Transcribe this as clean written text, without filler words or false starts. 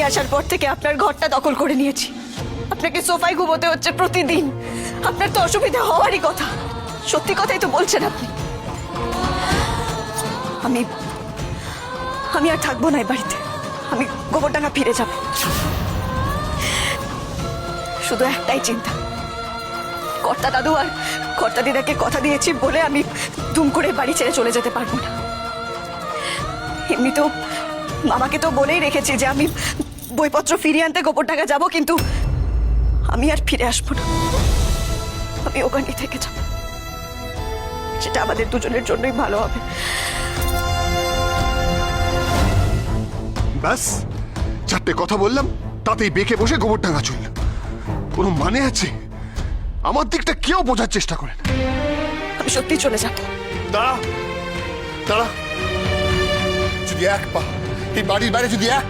আসার পর থেকে আপনার ঘরটা দখল করে নিয়েছি। আপনাকে সোফায় ঘুমোতে হচ্ছে প্রতিদিন। আপনার তো অসুবিধা হওয়ারই কথা। সত্যি কথাই তো বলছেন আপনি। আমি আমি আর থাকবো না এই বাড়িতে। আমি গোবরডাঙ্গা ফিরে যাব। শুধু একটাই চিন্তা, কর্তা দাদু আর কর্তা দিদাকে কথা দিয়েছি বলে আমি দুম করে বাড়ি ছেড়ে চলে যেতে পারবো না। এমনিতেও মামাকে তো বলেই রেখেছি যে আমি বইপত্র ফিরিয়ে আনতে গোবরডাঙ্গা যাব, কিন্তু আমি আর ফিরে আসবো না। আমি ওখানেই থেকে যাব। সেটা আমাদের দুজনের জন্যই ভালো হবে। ব্যাস, চারটে কথা বললাম, তাতেই বেঁকে বসে গোবরডাঙ্গা চলল। কোনো মানে আছে? আমার দিকটা কেউ বোঝার চেষ্টা করে না। আমি সত্যি চলে যাব। দাঁড়া দাঁড়া, যদি এক পা এই বাড়ির বাইরে যদি এক